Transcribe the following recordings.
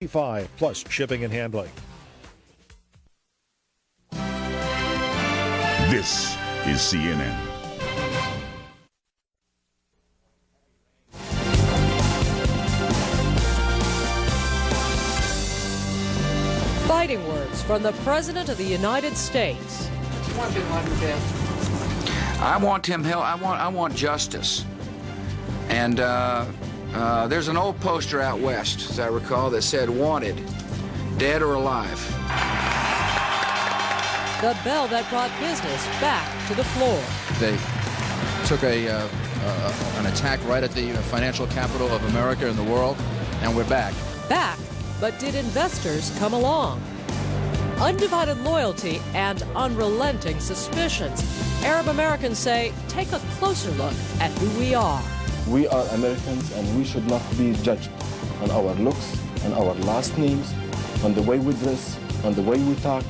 plus shipping and handling. This is CNN. Fighting words from the President of the United States. I want him held. I want justice. And there's an old poster out west, as I recall, that said "Wanted, dead or alive." The bell that brought business back to the floor. They took an attack right at the financial capital of America and the world, and we're back. Back, but did investors come along? Undivided loyalty and unrelenting suspicions. Arab Americans say, take a closer look at who we are. We are Americans, and we should not be judged on our looks, on our last names, on the way we dress, on the way we talk.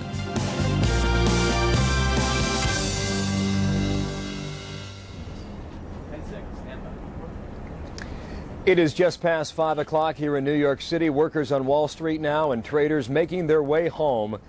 It is just past 5 o'clock here in New York City. Workers on Wall Street now and traders making their way home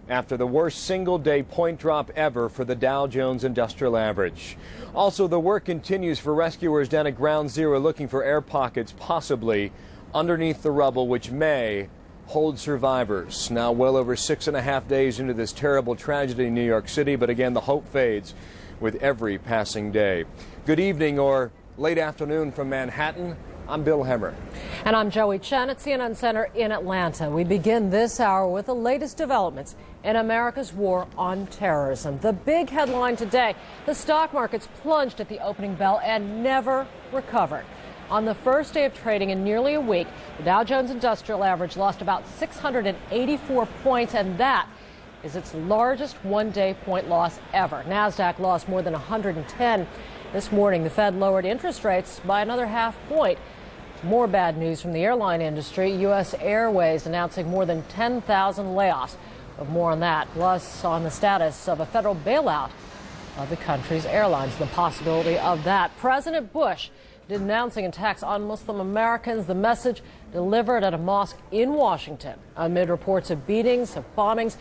after the worst single-day point drop ever for the Dow Jones Industrial Average. Also, the work continues for rescuers down at Ground Zero looking for air pockets possibly underneath the rubble which may hold survivors. Now well over 6.5 days into this terrible tragedy in New York City, but again the hope fades with every passing day. Good evening or late afternoon from Manhattan. I'm Bill Hemmer. And I'm Joey Chen at CNN Center in Atlanta. We begin this hour with the latest developments in America's war on terrorism. The big headline today, the stock markets plunged at the opening bell and never recovered. On the first day of trading in nearly a week, the Dow Jones Industrial Average lost about 684 points, and that is its largest one-day point loss ever. NASDAQ lost more than 110. This morning, the Fed lowered interest rates by another half point. More bad news from the airline industry. U.S. Airways announcing more than 10,000 layoffs. But more on that, plus on the status of a federal bailout of the country's airlines, the possibility of that. President Bush denouncing attacks on Muslim Americans, the message delivered at a mosque in Washington amid reports of beatings, of bombings,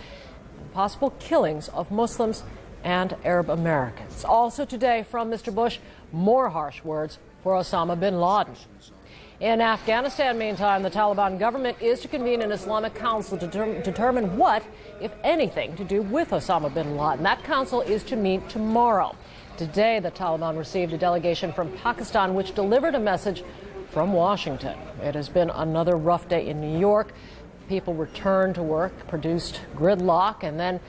and possible killings of Muslims and Arab Americans. Also today from Mr. Bush, more harsh words for Osama bin Laden. In Afghanistan, meantime, the Taliban government is to convene an Islamic council to determine what, if anything, to do with Osama bin Laden. That council is to meet tomorrow. Today, the Taliban received a delegation from Pakistan, which delivered a message from Washington. It has been another rough day in New York. People returned to work, produced gridlock, and then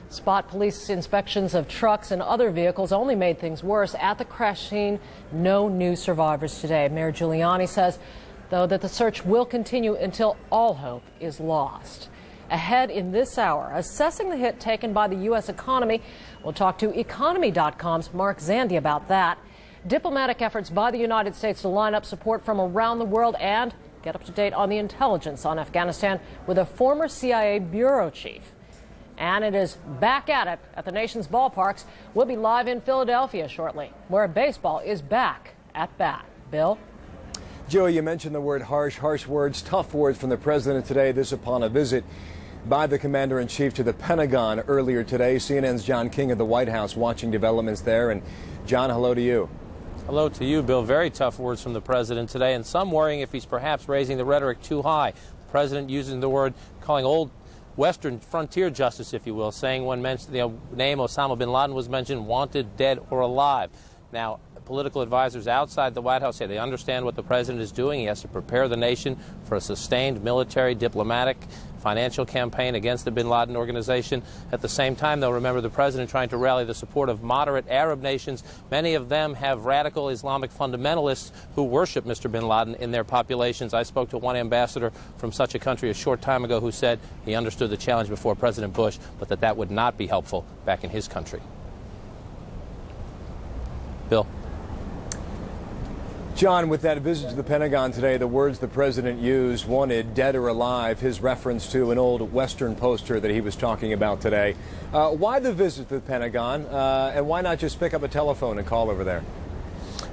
spot police inspections of trucks and other vehicles only made things worse. At the crash scene, no new survivors today. Mayor Giuliani says, though, that the search will continue until all hope is lost. Ahead in this hour, assessing the hit taken by the U.S. economy, we'll talk to Economy.com's Mark Zandi about that. Diplomatic efforts by the United States to line up support from around the world and get up to date on the intelligence on Afghanistan with a former CIA bureau chief. And it is back at it at the nation's ballparks. We'll be live in Philadelphia shortly, where baseball is back at bat. Bill? Joey, you mentioned the word harsh words, tough words from the president today. This upon a visit by the commander-in-chief to the Pentagon earlier today. CNN's John King at the White House watching developments there. And John, hello to you. Hello to you, Bill. Very tough words from the president today, and some worrying if he's perhaps raising the rhetoric too high. The president using the word, calling old Western frontier justice, if you will, saying when mentioned, the name Osama bin Laden was mentioned, wanted, dead, or alive. Now, political advisors outside the White House say they understand what the president is doing. He has to prepare the nation for a sustained military, diplomatic, financial campaign against the bin Laden organization. At the same time, though, remember the president trying to rally the support of moderate Arab nations. Many of them have radical Islamic fundamentalists who worship Mr. bin Laden in their populations. I spoke to one ambassador from such a country a short time ago who said he understood the challenge before President Bush, but that would not be helpful back in his country. Bill? John, with that visit to the Pentagon today, the words the president used, wanted, dead or alive, his reference to an old Western poster that he was talking about today. Why the visit to the Pentagon, and why not just pick up a telephone and call over there?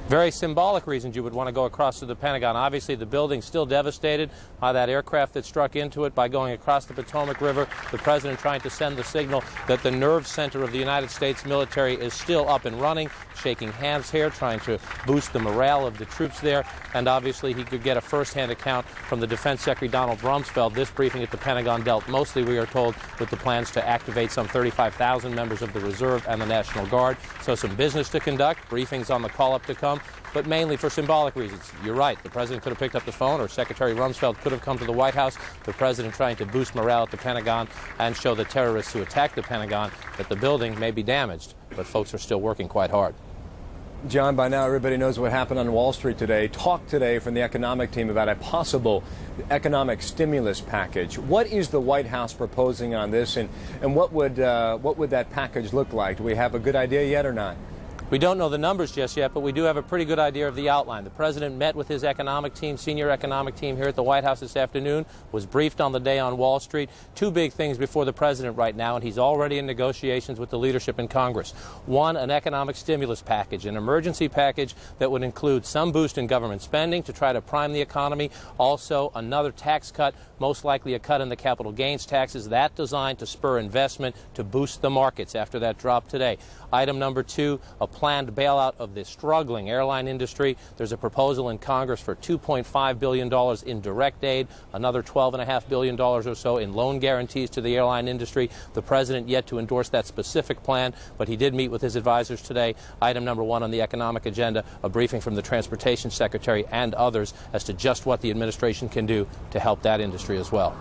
Very symbolic reasons you would want to go across to the Pentagon. Obviously, the building's still devastated by that aircraft that struck into it. By going across the Potomac River, the president trying to send the signal that the nerve center of the United States military is still up and running, shaking hands here, trying to boost the morale of the troops there. And obviously, he could get a first-hand account from the Defense Secretary Donald Rumsfeld. This briefing at the Pentagon dealt mostly, we are told, with the plans to activate some 35,000 members of the Reserve and the National Guard. So some business to conduct, briefings on the call-up to come, but mainly for symbolic reasons. You're right, the president could have picked up the phone, or Secretary Rumsfeld could have come to the White House. The president trying to boost morale at the Pentagon and show the terrorists who attacked the Pentagon that the building may be damaged, but folks are still working quite hard. John, by now everybody knows what happened on Wall Street today. Talk today from the economic team about a possible economic stimulus package. What is the White House proposing on this, and what would that package look like? Do we have a good idea yet or not? We don't know the numbers just yet, but we do have a pretty good idea of the outline. The president met with his economic team, senior economic team here at the White House this afternoon, was briefed on the day on Wall Street. Two big things before the president right now, and he's already in negotiations with the leadership in Congress. One, an economic stimulus package, an emergency package that would include some boost in government spending to try to prime the economy. Also, another tax cut, most likely a cut in the capital gains taxes, that designed to spur investment to boost the markets after that drop today. Item number two, a planned bailout of the struggling airline industry. There's a proposal in Congress for $2.5 billion in direct aid, another $12.5 billion or so in loan guarantees to the airline industry. The president yet to endorse that specific plan, but he did meet with his advisors today. Item number one on the economic agenda, a briefing from the Transportation Secretary and others as to just what the administration can do to help that industry as well.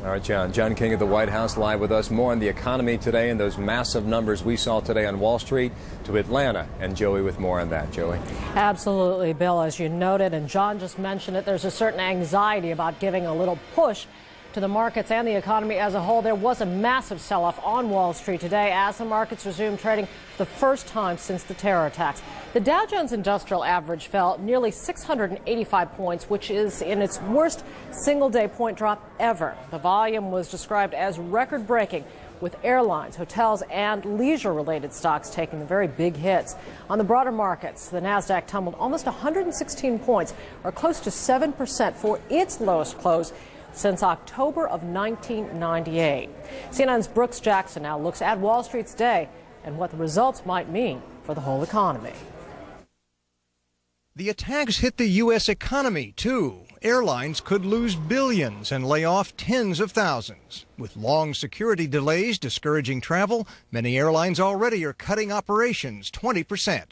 All right, John. John King at the White House live with us. More on the economy today and those massive numbers we saw today on Wall Street to Atlanta. And Joey with more on that. Joey. Absolutely, Bill. As you noted, and John just mentioned it, there's a certain anxiety about giving a little push to the markets and the economy as a whole. There was a massive sell-off on Wall Street today as the markets resumed trading for the first time since the terror attacks. The Dow Jones Industrial Average fell nearly 685 points, which is in its worst single-day point drop ever. The volume was described as record-breaking, with airlines, hotels, and leisure-related stocks taking the very big hits. On the broader markets, the Nasdaq tumbled almost 116 points, or close to 7% for its lowest close since October of 1998. CNN's Brooks Jackson now looks at Wall Street's day and what the results might mean for the whole economy. The attacks hit the U.S. economy, too. Airlines could lose billions and lay off tens of thousands. With long security delays discouraging travel, many airlines already are cutting operations 20%.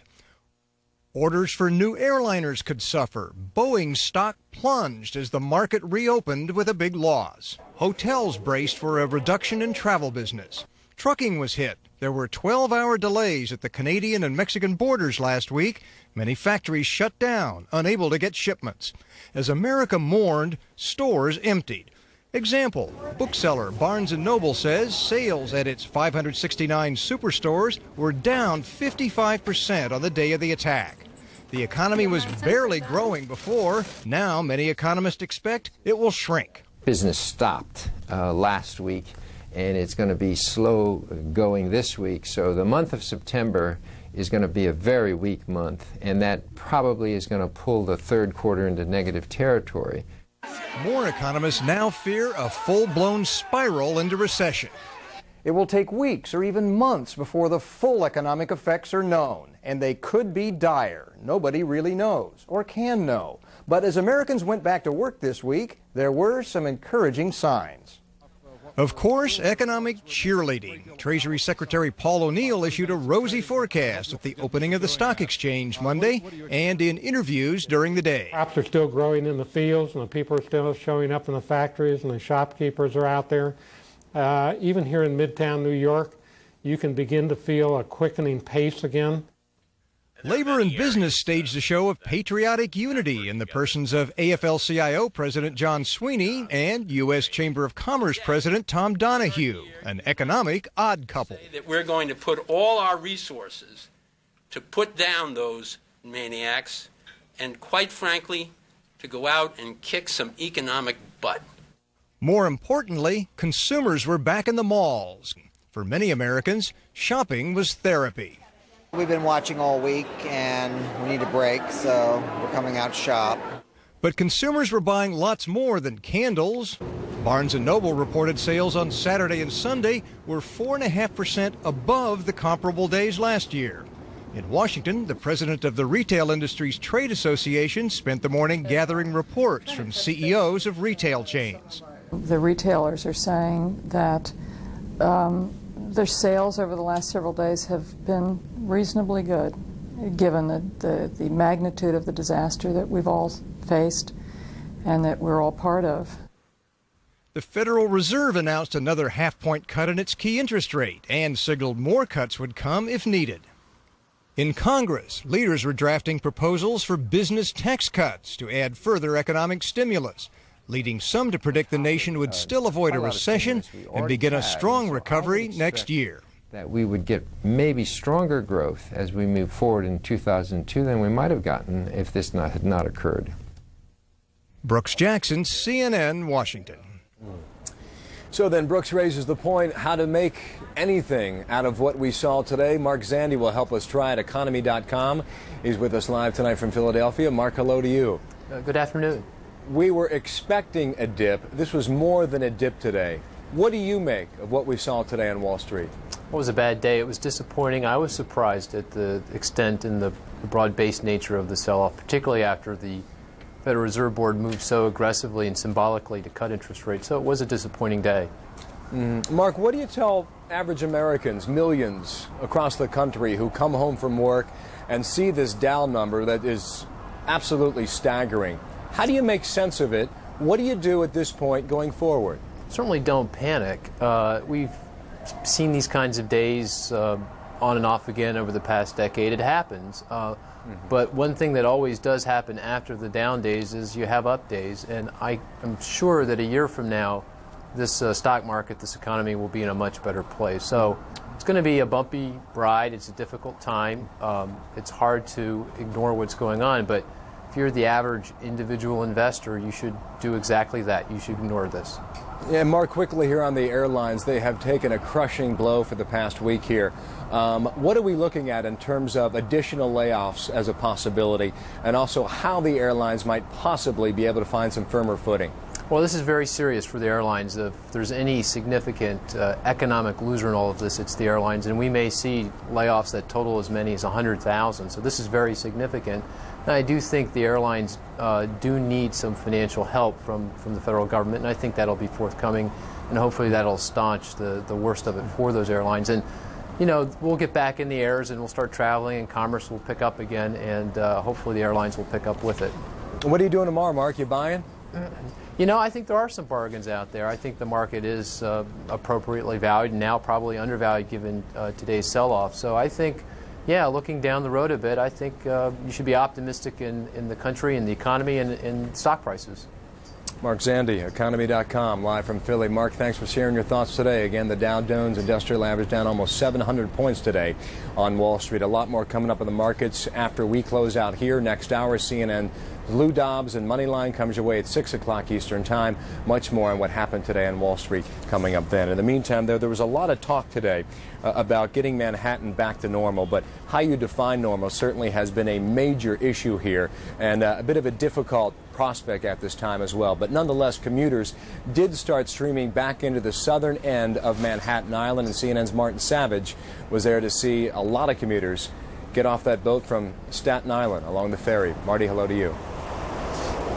Orders for new airliners could suffer. Boeing's stock plunged as the market reopened with a big loss. Hotels braced for a reduction in travel business. Trucking was hit. There were 12-hour delays at the Canadian and Mexican borders last week. Many factories shut down, unable to get shipments. As America mourned, stores emptied. Example, bookseller Barnes & Noble says sales at its 569 superstores were down 55% on the day of the attack. The economy was barely growing before. Now, many economists expect it will shrink. Business stopped last week, and it's going to be slow going this week. So the month of September is going to be a very weak month, and that probably is going to pull the third quarter into negative territory. More economists now fear a full-blown spiral into recession. It will take weeks or even months before the full economic effects are known, and they could be dire. Nobody really knows or can know. But as Americans went back to work this week, there were some encouraging signs. Of course, economic cheerleading. Treasury Secretary Paul O'Neill issued a rosy forecast at the opening of the stock exchange Monday and in interviews during the day. Crops are still growing in the fields, and the people are still showing up in the factories, and the shopkeepers are out there. Even here in Midtown New York, you can begin to feel a quickening pace again. Labor and business staged a show of patriotic unity in the persons of AFL-CIO President John Sweeney and U.S. Chamber of Commerce President Tom Donahue, an economic odd couple. That we're going to put all our resources to put down those maniacs and, quite frankly, to go out and kick some economic butt. More importantly, consumers were back in the malls. For many Americans, shopping was therapy. We've been watching all week and we need a break, so we're coming out to shop. But consumers were buying lots more than candles. Barnes & Noble reported sales on Saturday and Sunday were 4.5% above the comparable days last year. In Washington, the president of the Retail Industries Trade Association spent the morning gathering reports from CEOs of retail chains. The retailers are saying that their sales over the last several days have been reasonably good, given the magnitude of the disaster that we've all faced and that we're all part of. The Federal Reserve announced another half-point cut in its key interest rate and signaled more cuts would come if needed. In Congress, leaders were drafting proposals for business tax cuts to add further economic stimulus, leading some to predict the nation would still avoid a recession and begin a strong recovery next year. That we would get maybe stronger growth as we move forward in 2002 than we might have gotten if this had not occurred. Brooks Jackson, CNN, Washington. So then Brooks raises the point how to make anything out of what we saw today. Mark Zandi will help us try at economy.com. He's with us live tonight from Philadelphia. Mark, hello to you. Good afternoon. We were expecting a dip. This was more than a dip today. What do you make of what we saw today on Wall Street? It was a bad day. It was disappointing. I was surprised at the extent and the broad-based nature of the sell-off, particularly after the Federal Reserve Board moved so aggressively and symbolically to cut interest rates. So it was a disappointing day. Mark, what do you tell average Americans, millions across the country, who come home from work and see this Dow number that is absolutely staggering? How do you make sense of it? What do you do at this point going forward? Certainly don't panic. We've seen these kinds of days on and off again over the past decade. It happens. But one thing that always does happen after the down days is you have up days. And I am sure that a year from now, this stock market, this economy will be in a much better place. So it's going to be a bumpy ride. It's a difficult time. It's hard to ignore what's going on. But if you're the average individual investor, you should do exactly that. You should ignore this. Yeah, Mark, quickly here on the airlines, they have taken a crushing blow for the past week here. What are we looking at in terms of additional layoffs as a possibility, and also how the airlines might possibly be able to find some firmer footing? Well, this is very serious for the airlines. If there's any significant economic loser in all of this, it's the airlines, and we may see layoffs that total as many as 100,000. So this is very significant. And I do think the airlines do need some financial help from the federal government, and I think that'll be forthcoming, and hopefully that'll staunch the worst of it for those airlines. And you know, we'll get back in the airs and we'll start traveling, and commerce will pick up again, and hopefully the airlines will pick up with it. What are you doing tomorrow, Mark? You buying? You know, I think there are some bargains out there. I think the market is appropriately valued, and now probably undervalued given today's sell-off. So I think, yeah, looking down the road a bit, I think you should be optimistic in the country, in the economy, and in stock prices. Mark Zandi, economy.com, live from Philly. Mark, thanks for sharing your thoughts today. Again, the Dow Jones Industrial Average down almost 700 points today on Wall Street. A lot more coming up in the markets after we close out here. Next hour, CNN. Lou Dobbs and Moneyline comes your way at 6 o'clock Eastern Time. Much more on what happened today on Wall Street coming up then. In the meantime, there was a lot of talk today about getting Manhattan back to normal, but how you define normal certainly has been a major issue here, and a bit of a difficult prospect at this time as well. But nonetheless, commuters did start streaming back into the southern end of Manhattan Island, and CNN's Martin Savage was there to see a lot of commuters get off that boat from Staten Island along the ferry. Marty, hello to you.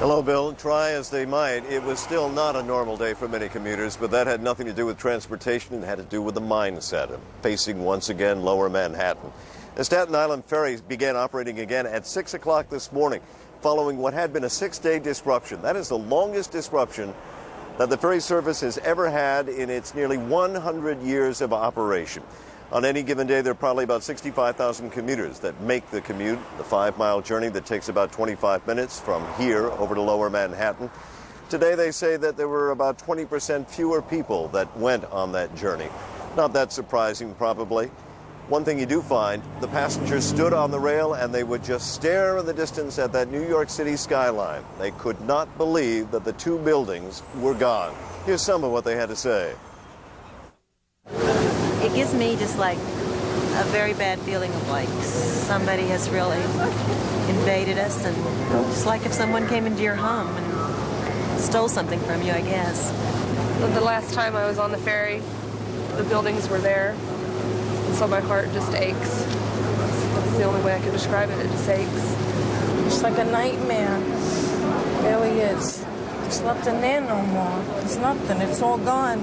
Hello, Bill. Try as they might, it was still not a normal day for many commuters, but that had nothing to do with transportation. It had to do with the mindset of facing once again lower Manhattan. The Staten Island ferry began operating again at 6 o'clock this morning, following what had been a 6-day disruption. That is the longest disruption that the ferry service has ever had in its nearly 100 years of operation. On any given day, there are probably about 65,000 commuters that make the commute, the 5-mile journey that takes about 25 minutes from here over to lower Manhattan. Today, they say that there were about 20% fewer people that went on that journey. Not that surprising, probably. One thing you do find, the passengers stood on the rail and they would just stare in the distance at that New York City skyline. They could not believe that the two buildings were gone. Here's some of what they had to say. It gives me just like a very bad feeling of like somebody has really invaded us, and just like if someone came into your home and stole something from you, I guess. The last time I was on the ferry, the buildings were there, and so my heart just aches. That's the only way I can describe it. It just aches. It's like a nightmare. It really is. There's nothing there no more. There's nothing. It's all gone.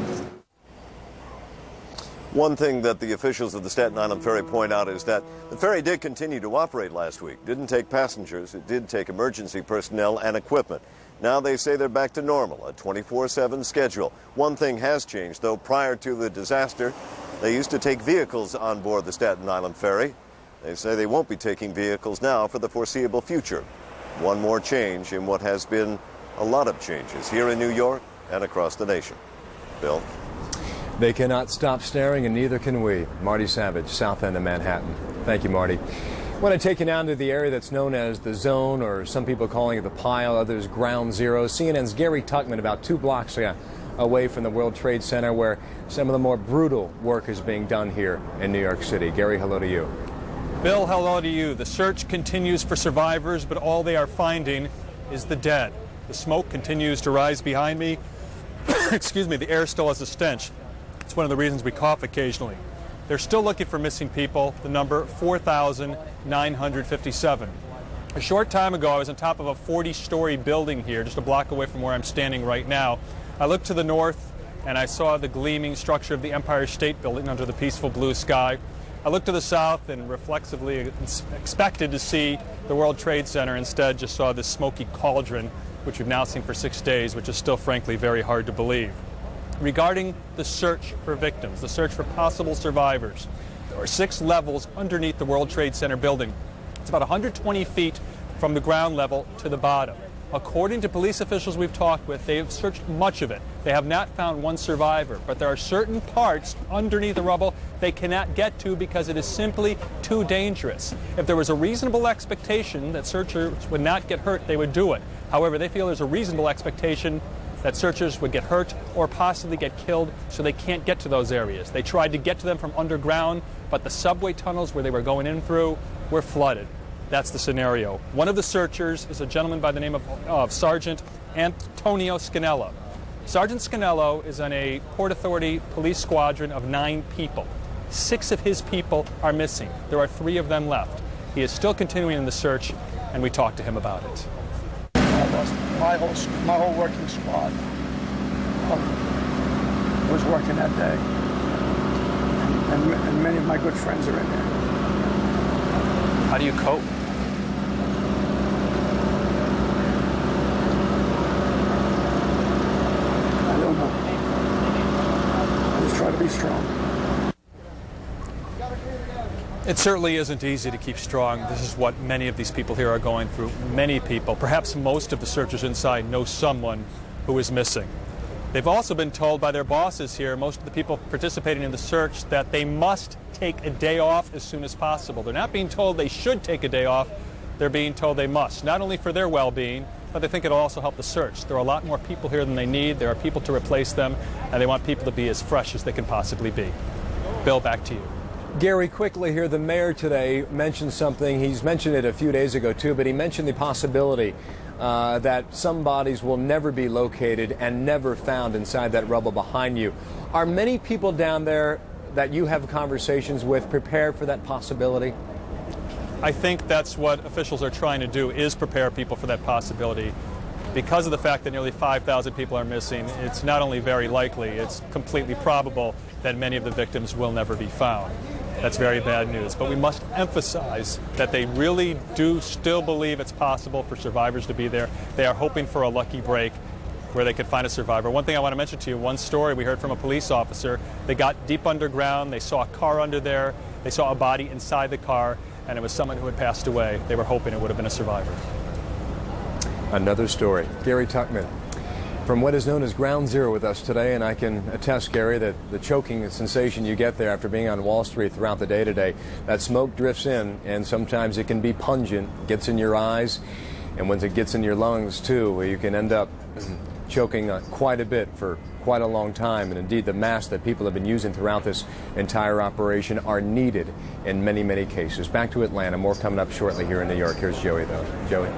One thing that the officials of the Staten Island Ferry point out is that the ferry did continue to operate last week. Didn't take passengers. It did take emergency personnel and equipment. Now they say they're back to normal, a 24/7 schedule. One thing has changed, though. Prior to the disaster, they used to take vehicles on board the Staten Island Ferry. They say they won't be taking vehicles now for the foreseeable future. One more change in what has been a lot of changes here in New York and across the nation. Bill? They cannot stop staring, and neither can we. Marty Savage, south end of Manhattan. Thank you, Marty. I want to take you down to the area that's known as the Zone, or some people calling it the Pile, others Ground Zero. CNN's Gary Tuchman about 2 blocks away from the World Trade Center, where some of the more brutal work is being done here in New York City. Gary, hello to you. Bill, hello to you. The search continues for survivors, but all they are finding is the dead. The smoke continues to rise behind me. Excuse me, the air still has a stench. It's one of the reasons we cough occasionally. They're still looking for missing people, the number 4,957. A short time ago, I was on top of a 40-story building here, just a block away from where I'm standing right now. I looked to the north, and I saw the gleaming structure of the Empire State Building under the peaceful blue sky. I looked to the south and reflexively expected to see the World Trade Center. Instead, just saw this smoky cauldron, which we've now seen for 6 days, which is still, frankly, very hard to believe. Regarding the search for victims, the search for possible survivors, there are 6 levels underneath the World Trade Center building. It's about 120 feet from the ground level to the bottom. According to police officials we've talked with, they have searched much of it. They have not found one survivor, but there are certain parts underneath the rubble they cannot get to because it is simply too dangerous. If there was a reasonable expectation that searchers would not get hurt, they would do it. However, they feel there's a reasonable expectation that searchers would get hurt or possibly get killed, so they can't get to those areas. They tried to get to them from underground, but the subway tunnels where they were going in through were flooded. That's the scenario. One of the searchers is a gentleman by the name of Sergeant Antonio Scannello. Sergeant Scannello is on a Port Authority police squadron of 9 people. 6 of his people are missing. There are 3 of them left. He is still continuing in the search, and we talked to him about it. I lost my whole working squad was working that day, and many of my good friends are in there. How do you cope? I don't know. I just try to be strong. It certainly isn't easy to keep strong. This is what many of these people here are going through. Many people, perhaps most of the searchers inside, know someone who is missing. They've also been told by their bosses here, most of the people participating in the search, that they must take a day off as soon as possible. They're not being told they should take a day off. They're being told they must, not only for their well-being, but they think it'll also help the search. There are a lot more people here than they need. There are people to replace them, and they want people to be as fresh as they can possibly be. Bill, back to you. Gary, quickly here, the mayor today mentioned something. He's mentioned it a few days ago, too, but he mentioned the possibility that some bodies will never be located and never found inside that rubble behind you. Are many people down there that you have conversations with prepared for that possibility? I think that's what officials are trying to do, is prepare people for that possibility. Because of the fact that nearly 5,000 people are missing, it's not only very likely, it's completely probable that many of the victims will never be found. That's very bad news. But we must emphasize that they really do still believe it's possible for survivors to be there. They are hoping for a lucky break where they could find a survivor. One thing I want to mention to you, one story we heard from a police officer. They got deep underground. They saw a car under there. They saw a body inside the car, and it was someone who had passed away. They were hoping it would have been a survivor. Another story. Gary Tuchman from what is known as Ground Zero with us today, and I can attest, Gary, that the choking sensation you get there after being on Wall Street throughout the day today, that smoke drifts in, and sometimes it can be pungent, gets in your eyes, and once it gets in your lungs, too, you can end up choking quite a bit for quite a long time, and indeed the masks that people have been using throughout this entire operation are needed in many, many cases. Back to Atlanta. More coming up shortly here in New York. Here's Joey, though. Joey.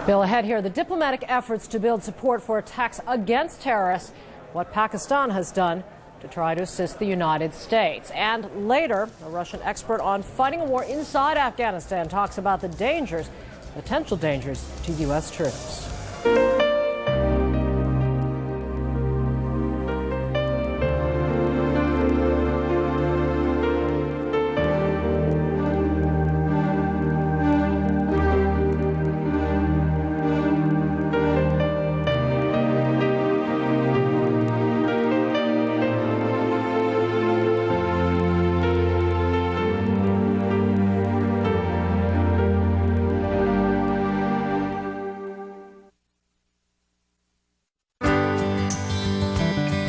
Bill, ahead here, the diplomatic efforts to build support for attacks against terrorists, what Pakistan has done to try to assist the United States. And later, a Russian expert on fighting a war inside Afghanistan talks about the dangers, potential dangers to U.S. troops.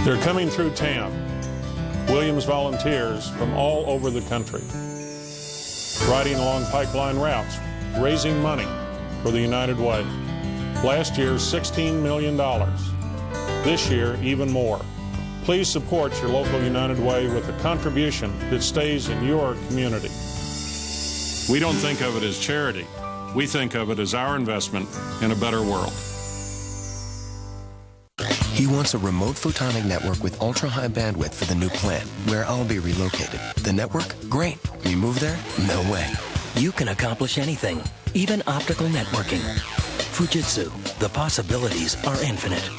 They're coming through TAM, Williams volunteers from all over the country, riding along pipeline routes, raising money for the United Way. Last year, $16 million. This year, even more. Please support your local United Way with a contribution that stays in your community. We don't think of it as charity. We think of it as our investment in a better world. He wants a remote photonic network with ultra-high bandwidth for the new plant, where I'll be relocated. The network? Great. We move there? No way. You can accomplish anything, even optical networking. Fujitsu. The possibilities are infinite.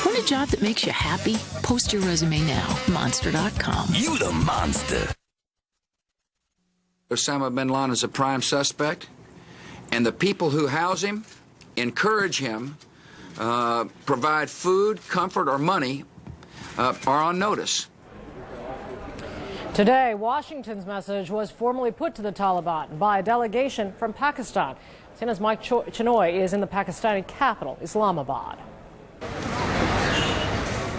Want a job that makes you happy? Post your resume now. Monster.com. You the monster. Osama bin Laden is a prime suspect, and the people who house him, encourage him, provide food, comfort, or money are on notice. Today, Washington's message was formally put to the Taliban by a delegation from Pakistan. CNN's Mike Chinoy is in the Pakistani capital, Islamabad.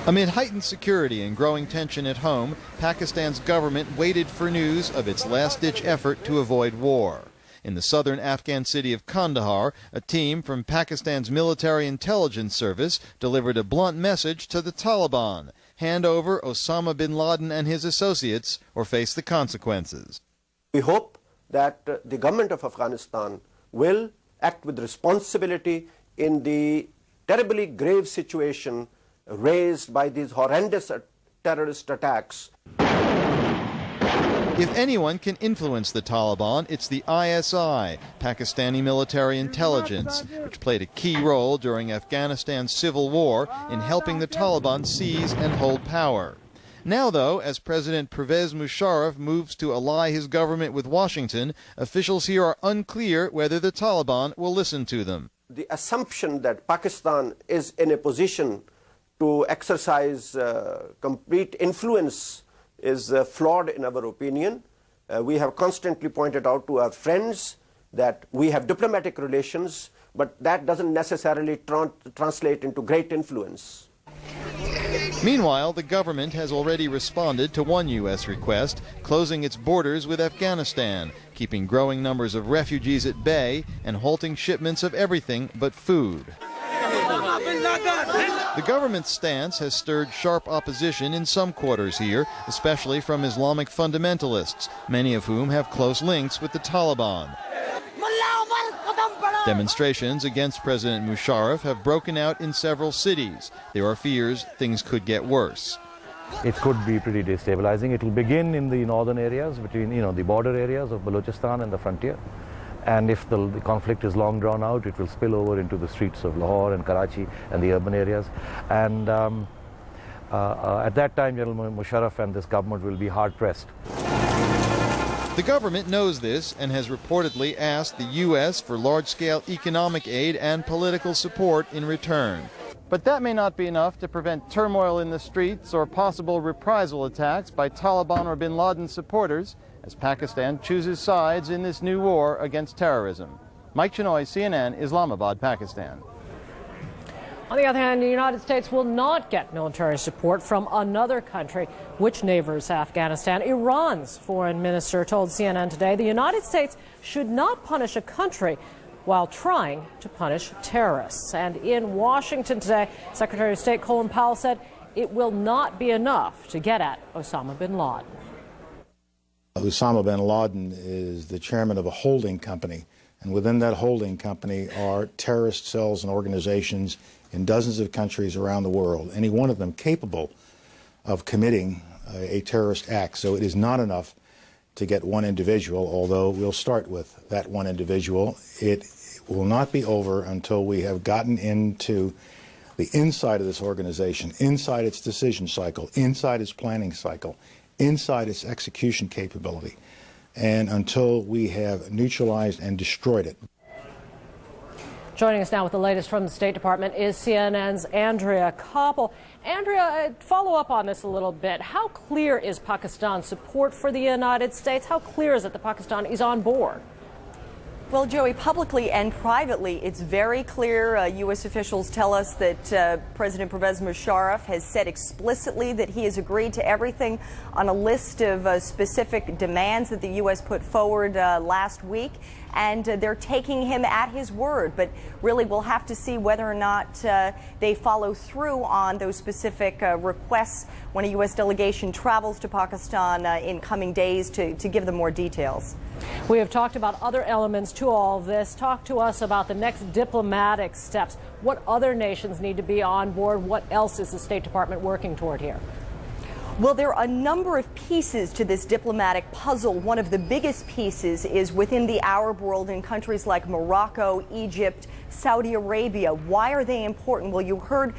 Amid heightened security and growing tension at home, Pakistan's government waited for news of its last-ditch effort to avoid war. In the southern Afghan city of Kandahar, a team from Pakistan's military intelligence service delivered a blunt message to the Taliban: hand over Osama bin Laden and his associates or face the consequences. We hope that the government of Afghanistan will act with responsibility in the terribly grave situation raised by these horrendous terrorist attacks. If anyone can influence the Taliban, it's the ISI, Pakistani military intelligence, which played a key role during Afghanistan's civil war in helping the Taliban seize and hold power. Now, though, as President Pervez Musharraf moves to ally his government with Washington, officials here are unclear whether the Taliban will listen to them. The assumption that Pakistan is in a position to exercise complete influence is flawed in our opinion. We have constantly pointed out to our friends that we have diplomatic relations, but that doesn't necessarily translate into great influence. Meanwhile, the government has already responded to one U.S. request, closing its borders with Afghanistan, keeping growing numbers of refugees at bay, and halting shipments of everything but food. The government's stance has stirred sharp opposition in some quarters here, especially from Islamic fundamentalists, many of whom have close links with the Taliban. Demonstrations against President Musharraf have broken out in several cities. There are fears things could get worse. It could be pretty destabilizing. It will begin in the northern areas, between the border areas of Balochistan and the frontier. And if the conflict is long drawn out, it will spill over into the streets of Lahore and Karachi and the urban areas. And at that time, General Musharraf and this government will be hard-pressed. The government knows this and has reportedly asked the U.S. for large-scale economic aid and political support in return. But that may not be enough to prevent turmoil in the streets or possible reprisal attacks by Taliban or bin Laden supporters. as Pakistan chooses sides in this new war against terrorism. Mike Chinoy, CNN, Islamabad, Pakistan. On the other hand, the United States will not get military support from another country which neighbors Afghanistan. Iran's foreign minister told CNN today the United States should not punish a country while trying to punish terrorists. And in Washington today, Secretary of State Colin Powell said it will not be enough to get at Osama bin Laden. Osama bin Laden is the chairman of a holding company, and within that holding company are terrorist cells and organizations in dozens of countries around the world, any one of them capable of committing a terrorist act. So it is not enough to get one individual, although we'll start with that one individual. It will not be over until we have gotten into the inside of this organization, inside its decision cycle, inside its planning cycle, inside its execution capability, and until we have neutralized and destroyed it. Joining us now with the latest from the State Department is CNN's Andrea Koppel. Andrea, follow up on this a little bit. How clear is Pakistan's support for the United States? How clear is it that Pakistan is on board? Well, Joey, publicly and privately, it's very clear. U.S. officials tell us that President Pervez Musharraf has said explicitly that he has agreed to everything on a list of specific demands that the U.S. put forward last week. And they're taking him at his word. But really, we'll have to see whether or not they follow through on those specific requests when a U.S. delegation travels to Pakistan in coming days to give them more details. We have talked about other elements to all of this. Talk to us about the next diplomatic steps. What other nations need to be on board? What else is the State Department working toward here? Well, there are a number of pieces to this diplomatic puzzle. One of the biggest pieces is within the Arab world in countries like Morocco, Egypt, Saudi Arabia. Why are they important? Well, you heard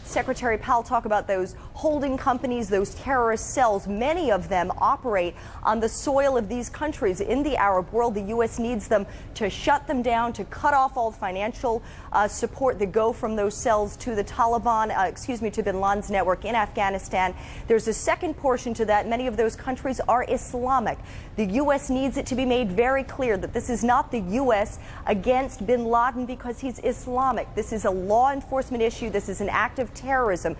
Secretary Powell talk about those holding companies, those terrorist cells. Many of them operate on the soil of these countries in the Arab world. The U.S. needs them to shut them down, to cut off all financial support that go from those cells to the Taliban, to bin Laden's network in Afghanistan. There's a second portion to that. Many of those countries are Islamic. The U.S. needs it to be made very clear that this is not the U.S. against bin Laden because he's Islamic. This is a law enforcement issue. This is an act of terrorism.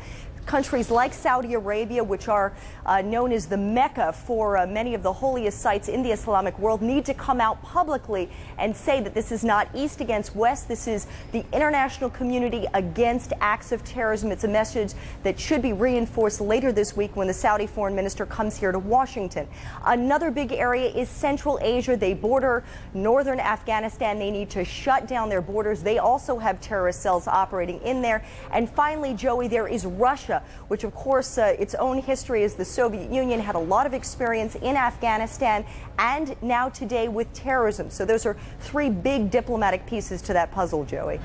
Countries like Saudi Arabia, which are known as the Mecca for many of the holiest sites in the Islamic world, need to come out publicly and say that this is not East against West. This is the international community against acts of terrorism. It's a message that should be reinforced later this week when the Saudi foreign minister comes here to Washington. Another big area is Central Asia. They border northern Afghanistan. They need to shut down their borders. They also have terrorist cells operating in there. And finally, Joey, there is Russia, which of course its own history as the Soviet Union, had a lot of experience in Afghanistan and now today with terrorism. So those are three big diplomatic pieces to that puzzle, Joey.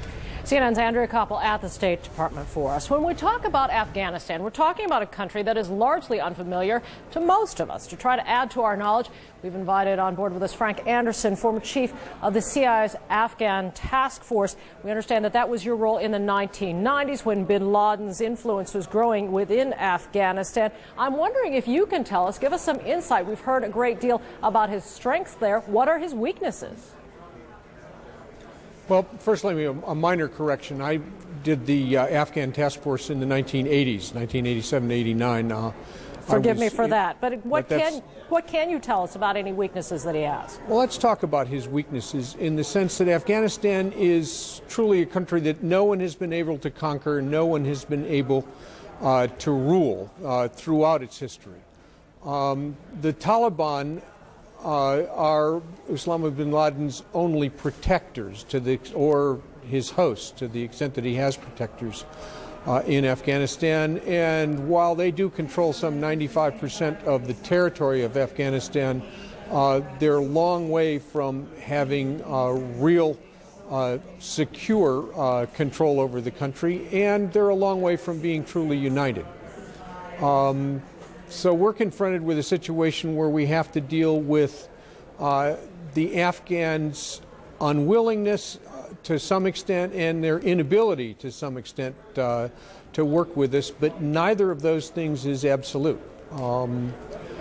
CNN's Andrea Koppel at the State Department for us. When we talk about Afghanistan, we're talking about a country that is largely unfamiliar to most of us. To try to add to our knowledge, we've invited on board with us Frank Anderson, former chief of the CIA's Afghan Task Force. We understand that that was your role in the 1990s when bin Laden's influence was growing within Afghanistan. I'm wondering if you can tell us, give us some insight. We've heard a great deal about his strengths there. What are his weaknesses? Well, first, let me a minor correction. I did the Afghan Task Force in the 1980s, 1987 to 89. Forgive me for that. But what can you tell us about any weaknesses that he has? Well, let's talk about his weaknesses in the sense that Afghanistan is truly a country that no one has been able to conquer, no one has been able to rule throughout its history. The Taliban are Osama bin Laden's only protectors, or his hosts, to the extent that he has protectors in Afghanistan. And while they do control some 95% of the territory of Afghanistan, they're a long way from having real secure control over the country, and they're a long way from being truly united. So we're confronted with a situation where we have to deal with the Afghans' unwillingness to some extent and their inability to some extent to work with us, but neither of those things is absolute.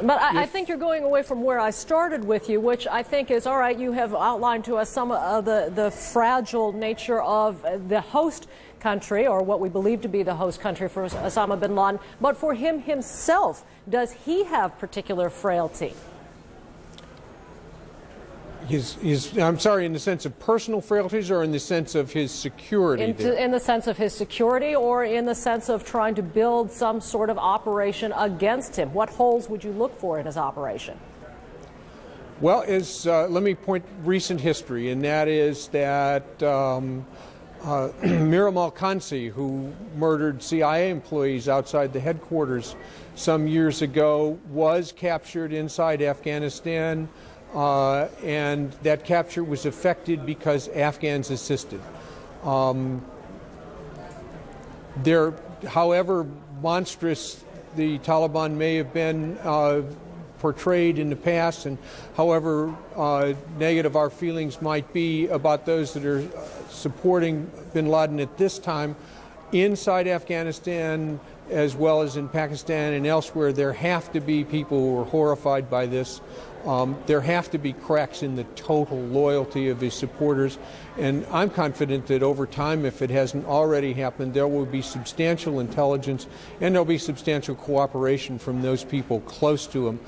But I think you're going away from where I started with you, which I think is, all right, you have outlined to us some of the fragile nature of the host country, or what we believe to be the host country for Osama bin Laden. But for him himself, does he have particular frailty? I'm sorry, in the sense of personal frailties or in the sense of his security? In the sense of his security, or in the sense of trying to build some sort of operation against him? What holes would you look for in his operation? Well, let me point recent history, and that is that Miram al-Qansi, who murdered CIA employees outside the headquarters some years ago, was captured inside Afghanistan. And that capture was effected because Afghans assisted. However monstrous the Taliban may have been portrayed in the past, and however negative our feelings might be about those that are supporting bin Laden at this time, inside Afghanistan as well as in Pakistan and elsewhere, there have to be people who are horrified by this. There have to be cracks in the total loyalty of his supporters, and I'm confident that over time, if it hasn't already happened, there will be substantial intelligence and there'll be substantial cooperation from those people close to him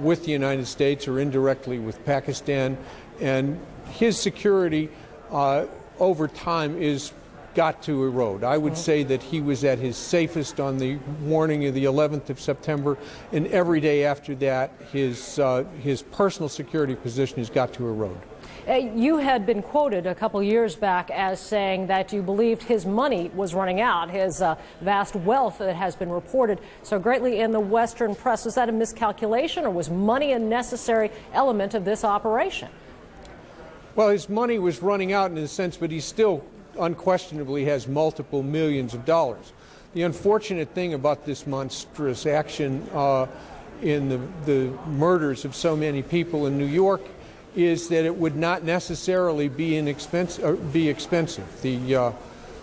with the United States or indirectly with Pakistan. And his security over time is got to erode. I would say that he was at his safest on the morning of the 11th of September, and every day after that, his personal security position has got to erode. You had been quoted a couple years back as saying that you believed his money was running out, his vast wealth that has been reported so greatly in the Western press. Was that a miscalculation, or was money a necessary element of this operation? Well, his money was running out in a sense, but he still unquestionably has multiple millions of dollars. The unfortunate thing about this monstrous action in the murders of so many people in New York is that it would not necessarily be expensive. The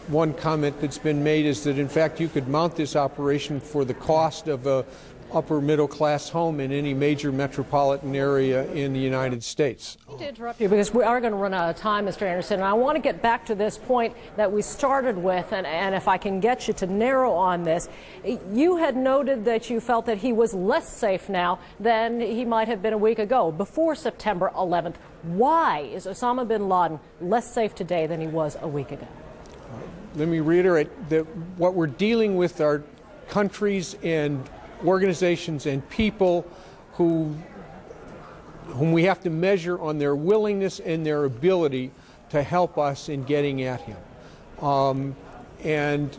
one comment that's been made is that in fact you could mount this operation for the cost of a upper middle class home in any major metropolitan area in the United States. I need to interrupt you because we are going to run out of time, Mr. Anderson, and I want to get back to this point that we started with, and if I can get you to narrow on this. You had noted that you felt that he was less safe now than he might have been a week ago, before September 11th. Why is Osama bin Laden less safe today than he was a week ago? Let me reiterate that what we're dealing with are countries and organizations and people whom we have to measure on their willingness and their ability to help us in getting at him. And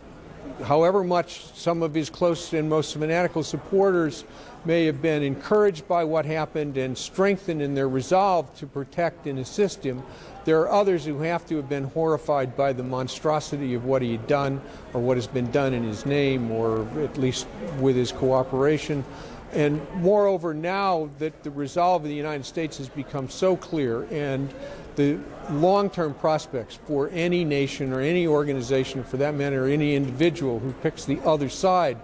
however much some of his close and most fanatical supporters may have been encouraged by what happened and strengthened in their resolve to protect and assist him, there are others who have to have been horrified by the monstrosity of what he had done or what has been done in his name, or at least with his cooperation. And moreover, now that the resolve of the United States has become so clear, and the long-term prospects for any nation or any organization, for that matter, or any individual who picks the other side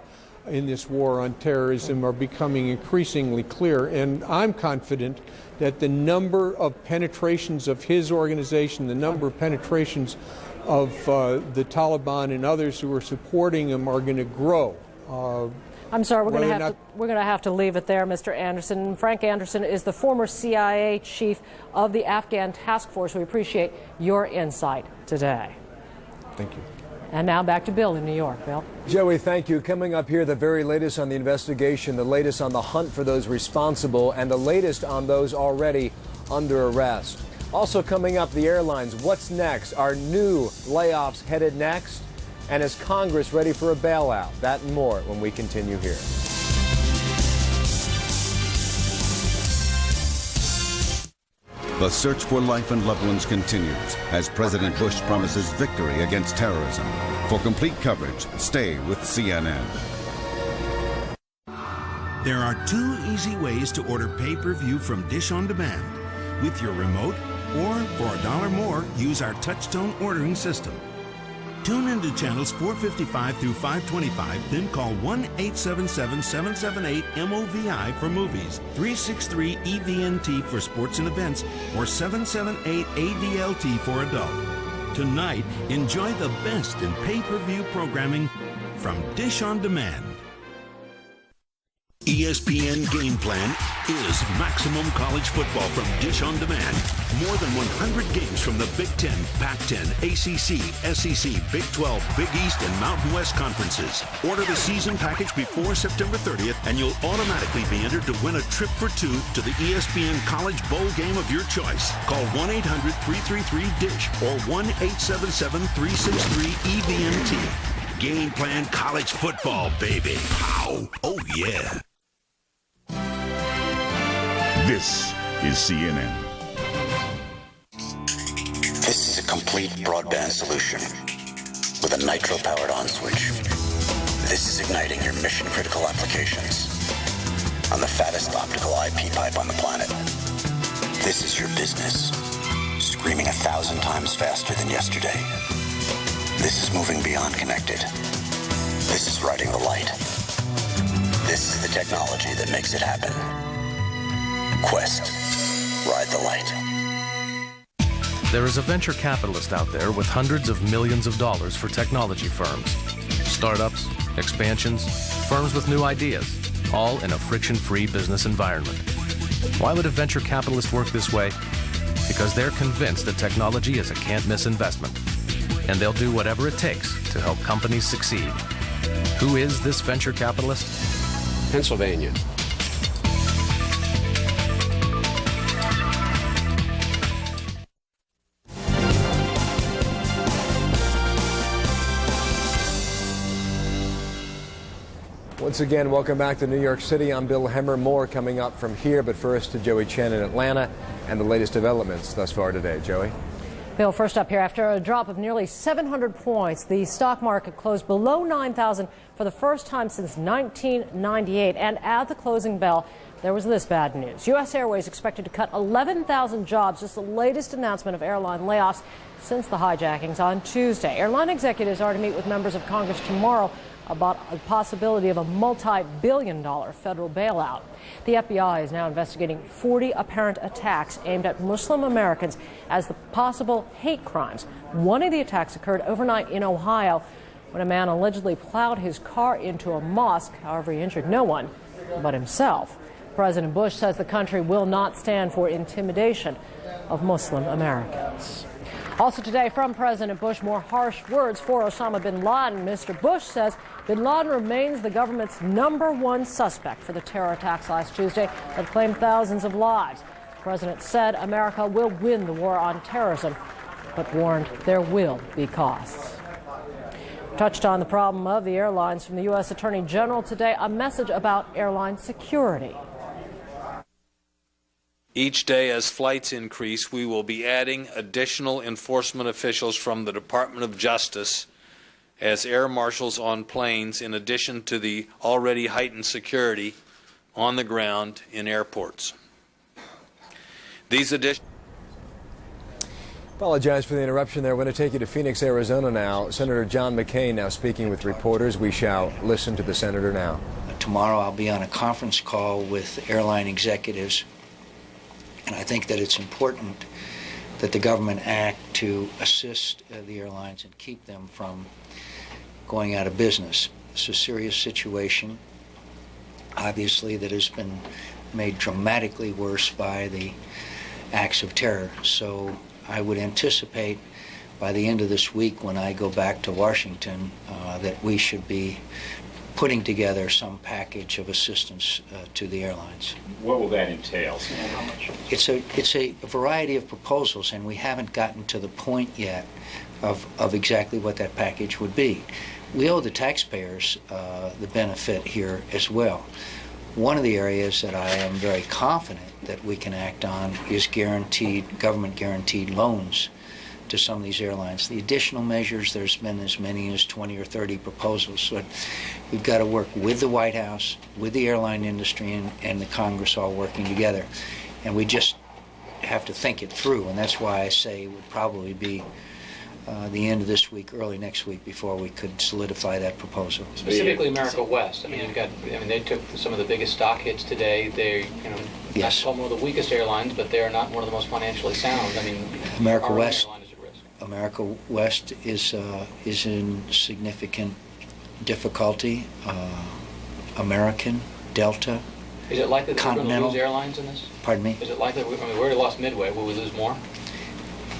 in this war on terrorism are becoming increasingly clear. And I'm confident that the number of penetrations of his organization, the number of penetrations of the Taliban and others who are supporting him are going to grow. I'm sorry, we're going to have to leave it there, Mr. Anderson. Frank Anderson is the former CIA chief of the Afghan task force. We appreciate your insight today. Thank you. And now back to Bill in New York. Bill. Joey, thank you. Coming up here, the very latest on the investigation, the latest on the hunt for those responsible, and the latest on those already under arrest. Also coming up, the airlines. What's next? Are new layoffs headed next? And is Congress ready for a bailout? That and more when we continue here. The search for life and loved ones continues as President Bush promises victory against terrorism. For complete coverage, stay with CNN. There are 2 easy ways to order pay-per-view from Dish On Demand. With your remote, or for $1 more, use our Touchstone ordering system. Tune into channels 455 through 525, then call 1-877-778-MOVI for movies, 363-EVNT for sports and events, or 778-ADLT for adult. Tonight, enjoy the best in pay-per-view programming from Dish on Demand. ESPN Game Plan is maximum college football from Dish on Demand. More than 100 games from the Big Ten, Pac-10, ACC, SEC, Big 12, Big East, and Mountain West conferences. Order the season package before September 30th, and you'll automatically be entered to win a trip for two to the ESPN College Bowl game of your choice. Call 1-800-333-DISH or 1-877-363-EVNT. Game Plan College Football, baby. Pow! Oh, yeah. This is CNN. This is a complete broadband solution with a Nitro-powered on switch. This is igniting your mission-critical applications on the fattest optical IP pipe on the planet. This is your business, screaming 1,000 times faster than yesterday. This is moving beyond connected. This is riding the light. This is the technology that makes it happen. Quest. Ride the light. There is a venture capitalist out there with hundreds of millions of dollars for technology firms. Startups, expansions, firms with new ideas, all in a friction-free business environment. Why would a venture capitalist work this way? Because they're convinced that technology is a can't-miss investment. And they'll do whatever it takes to help companies succeed. Who is this venture capitalist? Pennsylvania. Once again, welcome back to New York City. I'm Bill Hemmer. More coming up from here, but first to Joey Chen in Atlanta and the latest developments thus far today. Joey? Bill, first up here, after a drop of nearly 700 points, the stock market closed below 9,000 for the first time since 1998. And at the closing bell, there was this bad news. U.S. Airways expected to cut 11,000 jobs, just the latest announcement of airline layoffs since the hijackings on Tuesday. Airline executives are to meet with members of Congress tomorrow about a possibility of a multi-billion-dollar federal bailout. The FBI is now investigating 40 apparent attacks aimed at Muslim Americans as the possible hate crimes. One of the attacks occurred overnight in Ohio when a man allegedly plowed his car into a mosque. However, he injured no one but himself. President Bush says the country will not stand for intimidation of Muslim Americans. Also today from President Bush, more harsh words for Osama bin Laden. Mr. Bush says bin Laden remains the government's #1 suspect for the terror attacks last Tuesday that claimed thousands of lives. The president said America will win the war on terrorism, but warned there will be costs. Touched on the problem of the airlines from the U.S. Attorney General today, a message about airline security. Each day as flights increase, we will be adding additional enforcement officials from the Department of Justice as air marshals on planes, in addition to the already heightened security on the ground in airports. These additional... Apologize for the interruption there. We're going to take you to Phoenix, Arizona now. Senator John McCain now speaking with reporters. We shall listen to the senator now. Tomorrow I'll be on a conference call with airline executives. And I think that it's important that the government act to assist the airlines and keep them from going out of business. It's a serious situation, obviously, that has been made dramatically worse by the acts of terror. So I would anticipate by the end of this week, when I go back to Washington, that we should be putting together some package of assistance to the airlines. What will that entail? How much? It's a variety of proposals, and we haven't gotten to the point yet of exactly what that package would be. We owe the taxpayers the benefit here as well. One of the areas that I am very confident that we can act on is government guaranteed loans to some of these airlines. The additional measures, there's been as many as 20 or 30 proposals. So we've got to work with the White House, with the airline industry, and the Congress all working together. And we just have to think it through, and that's why I say it would probably be the end of this week, early next week, before we could solidify that proposal. Specifically America West. I mean, they took some of the biggest stock hits today. They're, yes, not one of the weakest airlines, but they're not one of the most financially sound. I mean, America West. America West is in significant difficulty. American, Delta, is it likely that we're going to Continental. lose airlines in this? Pardon me? Is it likely? We already lost Midway. Will we lose more?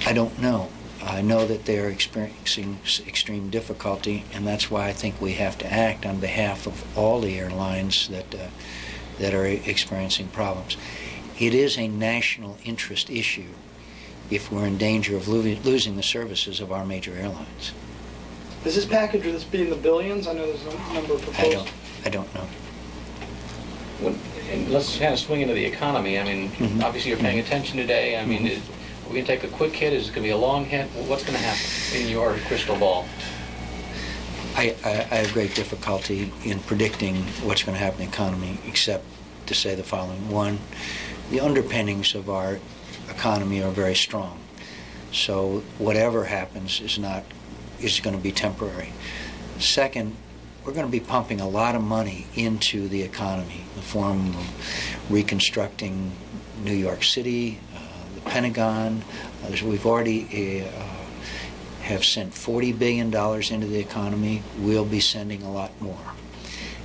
I don't know. I know that they're experiencing extreme difficulty, and that's why I think we have to act on behalf of all the airlines that are experiencing problems. It is a national interest issue if we're in danger of losing the services of our major airlines. Does this package, will this be in the billions? I know there's a number of proposals. I don't know. And let's kind of swing into the economy. I mean, obviously you're paying attention today. I mean, are we going to take a quick hit? Is it going to be a long hit? What's going to happen in your crystal ball? I have great difficulty in predicting what's going to happen in the economy, except to say the following. One, the underpinnings of our economy are very strong. So whatever happens is going to be temporary. Second, we're going to be pumping a lot of money into the economy in the form of reconstructing New York City, the Pentagon. We've already have sent $40 billion into the economy. We'll be sending a lot more.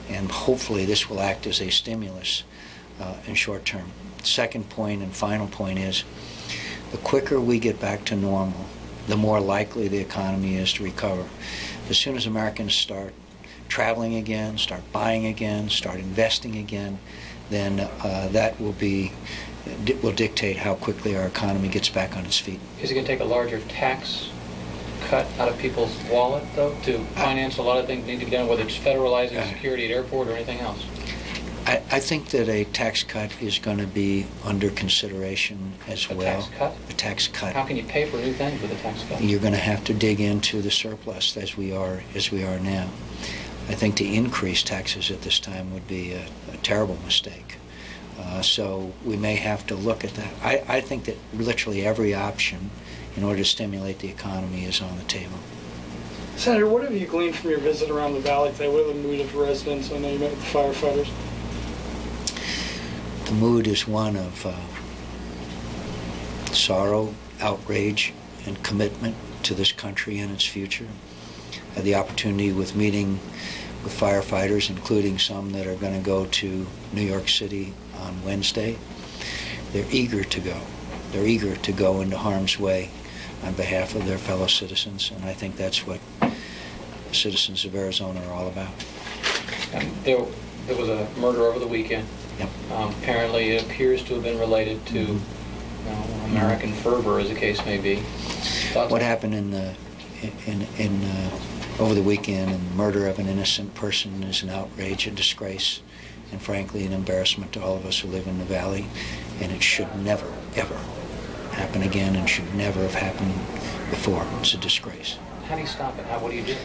And hopefully this will act as a stimulus in short term. Second point and final point is, the quicker we get back to normal, the more likely the economy is to recover. As soon as Americans start traveling again, start buying again, start investing again, then that will dictate how quickly our economy gets back on its feet. Is it going to take a larger tax cut out of people's wallet, though, to finance a lot of things that need to be done, whether it's federalizing security at airport or anything else? I think that a tax cut is going to be under consideration as well. A tax cut? A tax cut. How can you pay for new things with a tax cut? You're going to have to dig into the surplus as we are now. I think to increase taxes at this time would be a terrible mistake. So we may have to look at that. I think that literally every option in order to stimulate the economy is on the table. Senator, what have you gleaned from your visit around the Valley today? What are the mood of the residents? I know you met with the firefighters. The mood is one of sorrow, outrage, and commitment to this country and its future. I had the opportunity with meeting with firefighters, including some that are going to go to New York City on Wednesday. They're eager to go. They're eager to go into harm's way on behalf of their fellow citizens, and I think that's what citizens of Arizona are all about. There was a murder over the weekend. Yep. Apparently it appears to have been related to American fervor, as the case may be. What happened over the weekend and the murder of an innocent person is an outrage, a disgrace, and frankly an embarrassment to all of us who live in the Valley, and it should never, ever happen again and should never have happened before. It's a disgrace. How do you stop it? What do you do?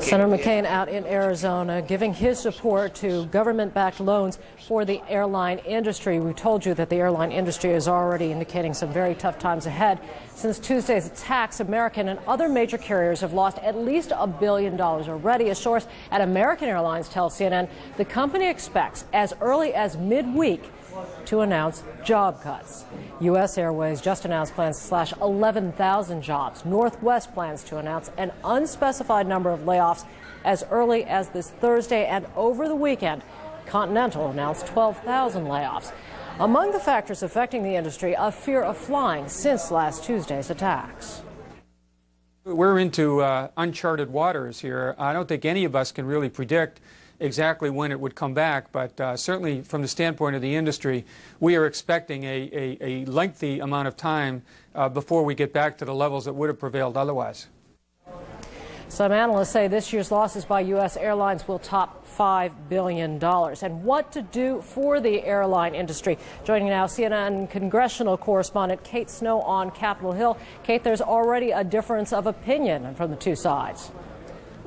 Senator McCain out in Arizona giving his support to government-backed loans for the airline industry. We told you that the airline industry is already indicating some very tough times ahead. Since Tuesday's attacks, American and other major carriers have lost at least $1 billion already. A source at American Airlines tells CNN the company expects as early as midweek to announce job cuts. U.S. Airways just announced plans to slash 11,000 jobs. Northwest plans to announce an unspecified number of layoffs as early as this Thursday, and over the weekend, Continental announced 12,000 layoffs. Among the factors affecting the industry, a fear of flying since last Tuesday's attacks. We're into uncharted waters here. I don't think any of us can really predict exactly when it would come back, but certainly from the standpoint of the industry, we are expecting a lengthy amount of time before we get back to the levels that would have prevailed otherwise. Some analysts say this year's losses by U.S. airlines will top $5 billion. And what to do for the airline industry? Joining now, CNN congressional correspondent Kate Snow on Capitol Hill. Kate, there's already a difference of opinion from the two sides.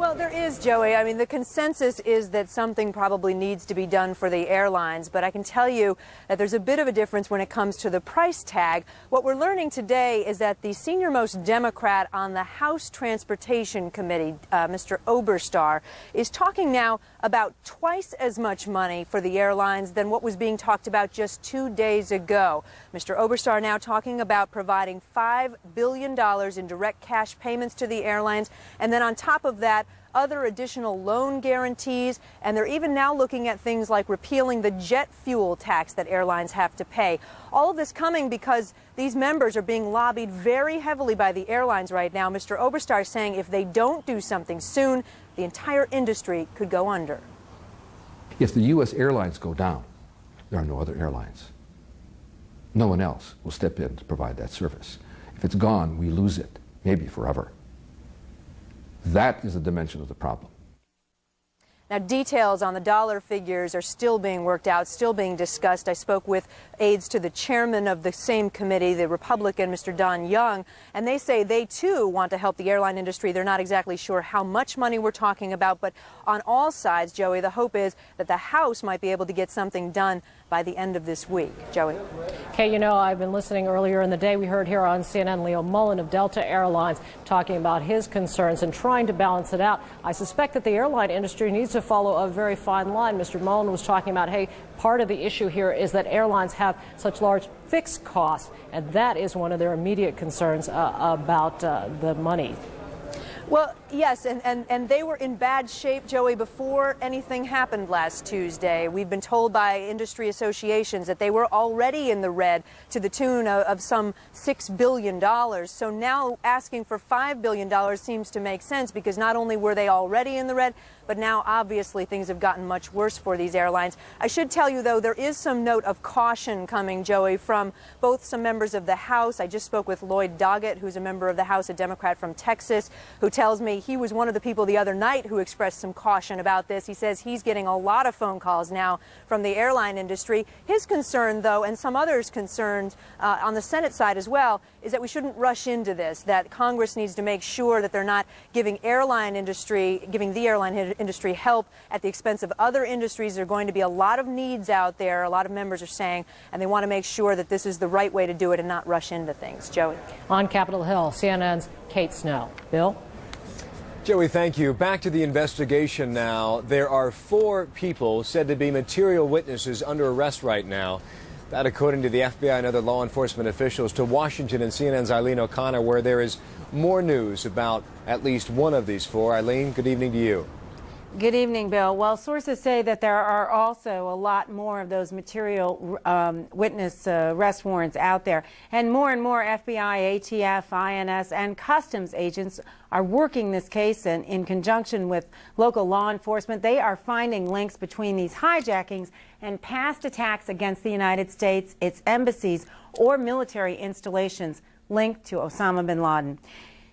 Well, there is, Joey. I mean, the consensus is that something probably needs to be done for the airlines, but I can tell you that there's a bit of a difference when it comes to the price tag. What we're learning today is that the senior-most Democrat on the House Transportation Committee, Mr. Oberstar, is talking now about twice as much money for the airlines than what was being talked about just 2 days ago. Mr. Oberstar now talking about providing $5 billion in direct cash payments to the airlines, and then on top of that, other additional loan guarantees, and they're even now looking at things like repealing the jet fuel tax that airlines have to pay. All of this coming because these members are being lobbied very heavily by the airlines right now. Mr. Oberstar is saying if they don't do something soon, the entire industry could go under. If the U.S. airlines go down, there are no other airlines. No one else will step in to provide that service. If it's gone, we lose it, maybe forever. That is the dimension of the problem. Now, details on the dollar figures are still being worked out, still being discussed. I spoke with aides to the chairman of the same committee, the Republican, Mr. Don Young, and they say they, too, want to help the airline industry. They're not exactly sure how much money we're talking about, but on all sides, Joey, the hope is that the House might be able to get something done by the end of this week. Joey? Okay, you know, I've been listening earlier in the day. We heard here on CNN Leo Mullen of Delta Airlines talking about his concerns and trying to balance it out. I suspect that the airline industry needs to follow a very fine line. Mr. Mullen was talking about, hey, part of the issue here is that airlines have such large fixed costs, and that is one of their immediate concerns about the money. Well, yes, and they were in bad shape, Joey, before anything happened last Tuesday. We've been told by industry associations that they were already in the red to the tune of some $6 billion. So now asking for $5 billion seems to make sense because not only were they already in the red, but now obviously things have gotten much worse for these airlines. I should tell you, though, there is some note of caution coming, Joey, from both some members of the House. I just spoke with Lloyd Doggett, who's a member of the House, a Democrat from Texas, who tells me he was one of the people the other night who expressed some caution about this. He says he's getting a lot of phone calls now from the airline industry. His concern, though, and some others' concerns on the Senate side as well, is that we shouldn't rush into this, that Congress needs to make sure that they're not giving the airline industry help at the expense of other industries. There are going to be a lot of needs out there, a lot of members are saying, and they want to make sure that this is the right way to do it and not rush into things. Joey? On Capitol Hill, CNN's Kate Snow. Bill? Joey, thank you. Back to the investigation now. There are 4 people said to be material witnesses under arrest right now. That, according to the FBI and other law enforcement officials. To Washington and CNN's Eileen O'Connor, where there is more news about at least one of these 4. Eileen, good evening to you. Good evening, Bill. Well, sources say that there are also a lot more of those material witness arrest warrants out there. And more FBI, ATF, INS, and customs agents are working this case in conjunction with local law enforcement. They are finding links between these hijackings and past attacks against the United States, its embassies, or military installations linked to Osama bin Laden.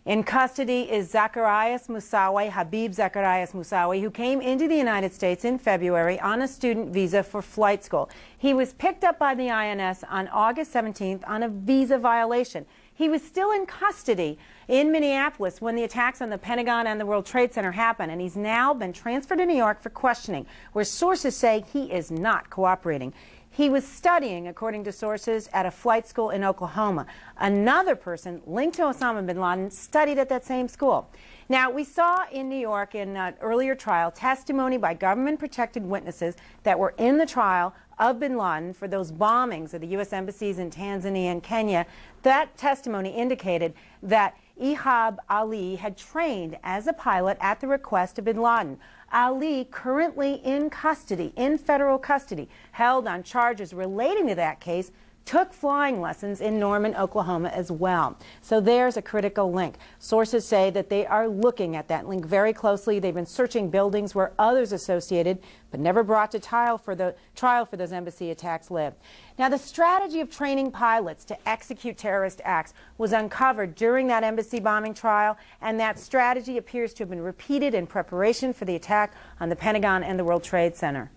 In custody is Zacarias Moussaoui, Habib Zacarias Moussaoui, who came into the United States in February on a student visa for flight school. He was picked up by the INS on August 17th on a visa violation. He was still in custody in Minneapolis when the attacks on the Pentagon and the World Trade Center happened, and he's now been transferred to New York for questioning, where sources say he is not cooperating. He was studying, according to sources, at a flight school in Oklahoma. Another person linked to Osama bin Laden studied at that same school. Now, we saw in New York in an earlier trial testimony by government-protected witnesses that were in the trial of bin Laden for those bombings of the U.S. embassies in Tanzania and Kenya. That testimony indicated that Ihab Ali had trained as a pilot at the request of bin Laden. Ali, currently in custody, in federal custody, held on charges relating to that case, took flying lessons in Norman, Oklahoma as well. So there's a critical link. Sources say that they are looking at that link very closely. They've been searching buildings where others associated but never brought to trial for those embassy attacks lived. Now, the strategy of training pilots to execute terrorist acts was uncovered during that embassy bombing trial, and that strategy appears to have been repeated in preparation for the attack on the Pentagon and the World Trade Center.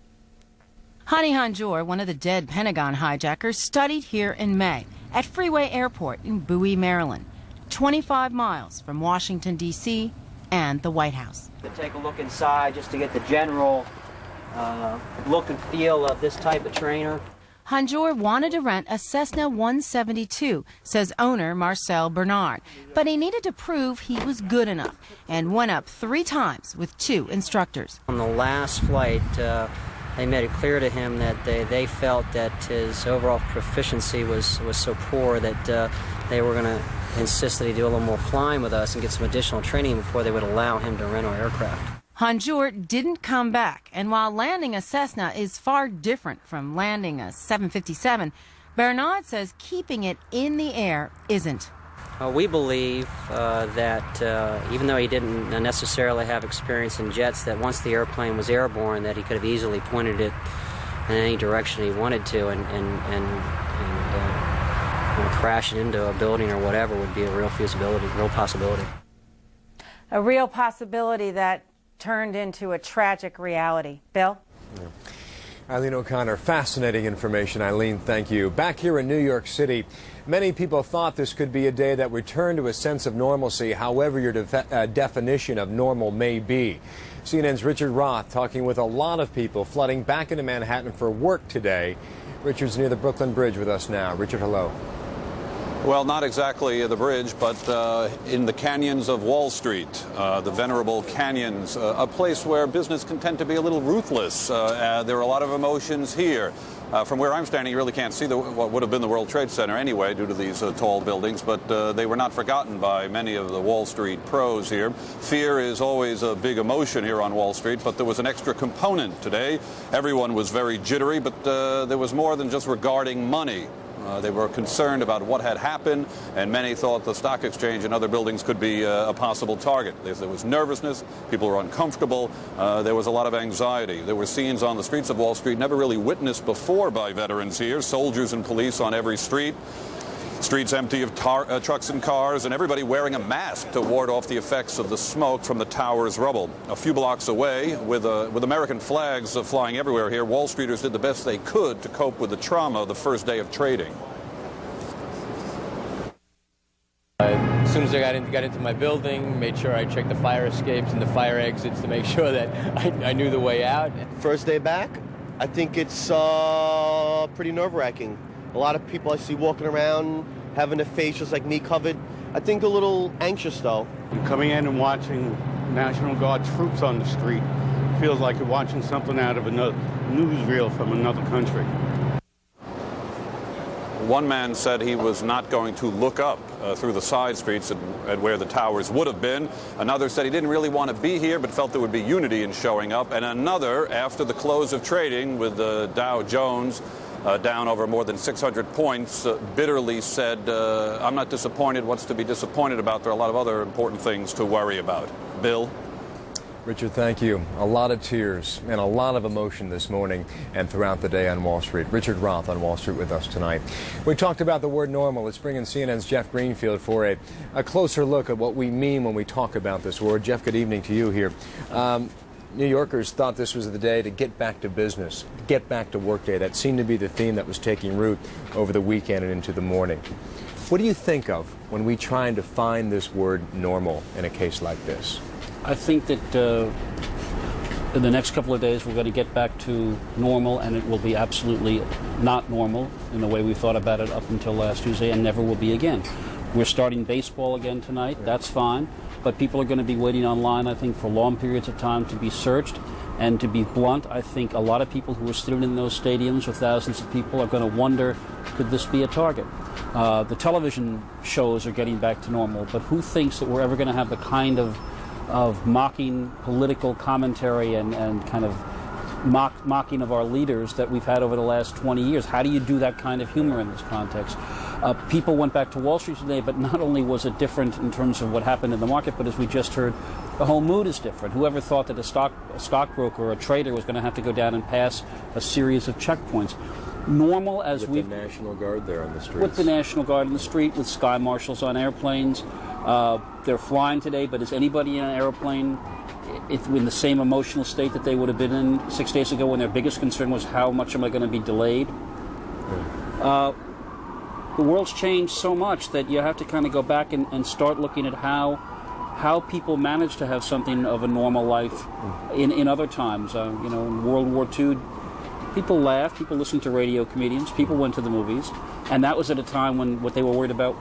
Hani Hanjour, one of the dead Pentagon hijackers, studied here in May at Freeway Airport in Bowie, Maryland, 25 miles from Washington, D.C., and the White House. To take a look inside just to get the general look and feel of this type of trainer. Hanjour wanted to rent a Cessna 172, says owner Marcel Bernard, but he needed to prove he was good enough and went up 3 times with 2 instructors. On the last flight, they made it clear to him that they felt that his overall proficiency was so poor that they were going to insist that he do a little more flying with us and get some additional training before they would allow him to rent our aircraft. Hanjour didn't come back, and while landing a Cessna is far different from landing a 757, Bernard says keeping it in the air isn't. We believe that even though he didn't necessarily have experience in jets, that once the airplane was airborne, that he could have easily pointed it in any direction he wanted to, and crash it into a building or whatever would be a real feasibility, real possibility. A real possibility that turned into a tragic reality. Bill? Yeah. Eileen O'Connor, fascinating information. Eileen, thank you. Back here in New York City, many people thought this could be a day that returned to a sense of normalcy, however your definition of normal may be. CNN's Richard Roth talking with a lot of people flooding back into Manhattan for work today. Richard's near the Brooklyn Bridge with us now. Richard, hello. Well, not exactly the bridge, but in the canyons of Wall Street, the venerable canyons, a place where business can tend to be a little ruthless. There are a lot of emotions here. From where I'm standing, you really can't see what would have been the World Trade Center anyway, due to these tall buildings, but they were not forgotten by many of the Wall Street pros here. Fear is always a big emotion here on Wall Street, but there was an extra component today. Everyone was very jittery, but there was more than just regarding money. They were concerned about what had happened, and many thought the stock exchange and other buildings could be a possible target. There was nervousness, people were uncomfortable, there was a lot of anxiety. There were scenes on the streets of Wall Street never really witnessed before by veterans here, soldiers and police on every street. Streets empty of trucks and cars, and everybody wearing a mask to ward off the effects of the smoke from the tower's rubble. A few blocks away, with American flags flying everywhere here, Wall Streeters did the best they could to cope with the trauma of the first day of trading. As soon as I got into my building, made sure I checked the fire escapes and the fire exits to make sure that I knew the way out. First day back, I think it's pretty nerve-wracking. A lot of people I see walking around having their faces like me covered. I think a little anxious, though. Coming in and watching National Guard troops on the street feels like you're watching something out of another newsreel from another country. One man said he was not going to look up through the side streets at where the towers would have been. Another said he didn't really want to be here, but felt there would be unity in showing up. And another, after the close of trading with the Dow Jones down over more than 600 points, bitterly said, I'm not disappointed. What's to be disappointed about? There are a lot of other important things to worry about. Bill? Richard, thank you. A lot of tears and a lot of emotion this morning and throughout the day on Wall Street. Richard Roth on Wall Street with us tonight. We talked about the word normal. Let's bring in CNN's Jeff Greenfield for a closer look at what we mean when we talk about this word. Jeff, good evening to you here. New Yorkers thought this was the day to get back to business, get back to work day. That seemed to be the theme that was taking root over the weekend and into the morning. What do you think of when we try and define this word normal in a case like this? I think that in the next couple of days we're going to get back to normal, and it will be absolutely not normal in the way we thought about it up until last Tuesday, and never will be again. We're starting baseball again tonight. That's fine. But people are going to be waiting online, I think, for long periods of time to be searched. And to be blunt, I think a lot of people who are sitting in those stadiums with thousands of people are going to wonder, could this be a target? The television shows are getting back to normal, but who thinks that we're ever going to have the kind of mocking political commentary and kind of mocking of our leaders that we've had over the last 20 years? How do you do that kind of humor in this context? People went back to Wall Street today, but not only was it different in terms of what happened in the market, but as we just heard, the whole mood is different. Whoever thought that a stockbroker or a trader was going to have to go down and pass a series of checkpoints? Normal as we... With the National Guard there on the streets. With the National Guard on the street, with sky marshals on airplanes. They're flying today, but is anybody in an airplane in the same emotional state that they would have been in 6 days ago when their biggest concern was how much am I going to be delayed? The world's changed so much that you have to kind of go back and start looking at how how people manage to have something of a normal life in other times. In World War II, people laughed, people listened to radio comedians, people went to the movies, and that was at a time when what they were worried about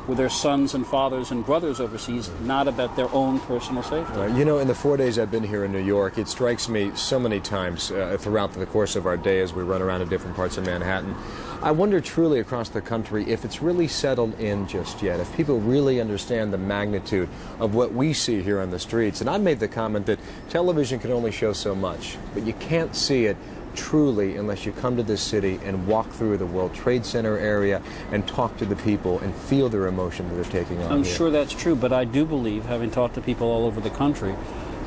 were their sons and fathers and brothers overseas, not about their own personal safety. In the 4 days I've been here in New York, it strikes me so many times throughout the course of our day as we run around in different parts of Manhattan. I wonder truly across the country if it's really settled in just yet, if people really understand the magnitude of what we see here on the streets. And I made the comment that television can only show so much, but you can't see it truly unless you come to this city and walk through the World Trade Center area and talk to the people and feel their emotion that they're taking on I'm here. sure that's true, but I do believe, having talked to people all over the country,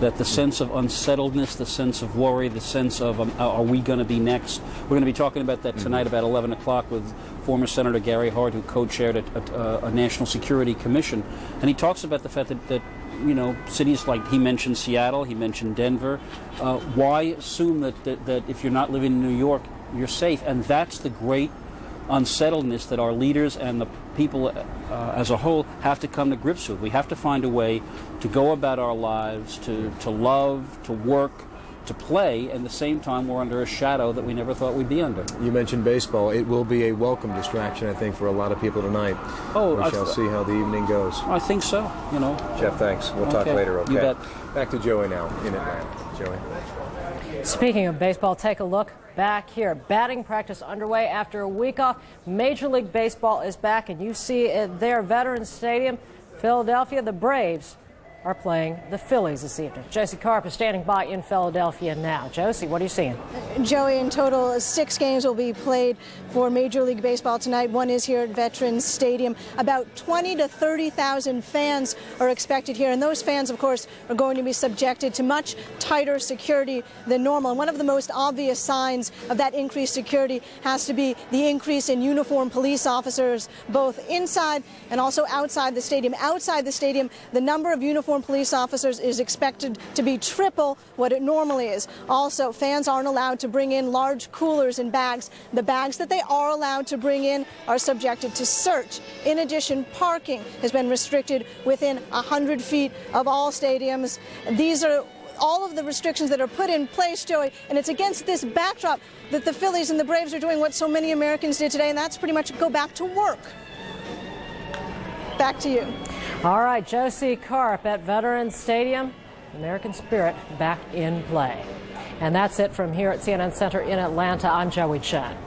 that the sense of unsettledness, the sense of worry, the sense of are we going to be next? We're going to be talking about that tonight about 11 o'clock with former Senator Gary Hart, who co-chaired a National Security Commission. And he talks about the fact that cities like, he mentioned Seattle, he mentioned Denver. Why assume that if you're not living in New York, you're safe? And that's the great unsettledness that our leaders and the people as a whole have to come to grips with. We have to find a way to go about our lives, to love, to work, to play, and at the same time we're under a shadow that we never thought we'd be under. You mentioned baseball. It will be a welcome distraction, I think, for a lot of people tonight. We shall see how the evening goes. I think so, Jeff, thanks. We'll talk later, okay? You bet. Back to Joey now in Atlanta. Joey. Speaking of baseball, take a look back here. Batting practice underway after a week off. Major League Baseball is back, and you see it there, Veterans Stadium, Philadelphia. The Braves are playing the Phillies this evening. Josie Karp is standing by in Philadelphia now. Josie, what are you seeing? Joey, in total, 6 games will be played for Major League Baseball tonight. One is here at Veterans Stadium. About 20 to 30,000 fans are expected here, and those fans, of course, are going to be subjected to much tighter security than normal. And one of the most obvious signs of that increased security has to be the increase in uniformed police officers, both inside and also outside the stadium. Outside the stadium, the number of uniformed police officers is expected to be triple what it normally is. Also, fans aren't allowed to bring in large coolers and bags. The bags that they are allowed to bring in are subjected to search. In addition, parking has been restricted within 100 feet of all stadiums. These are all of the restrictions that are put in place, Joey, and it's against this backdrop that the Phillies and the Braves are doing what so many Americans did today, and that's pretty much go back to work. Back to you. All right, Josie Karp at Veterans Stadium. American spirit back in play. And that's it from here at CNN Center in Atlanta. I'm Joey Chen.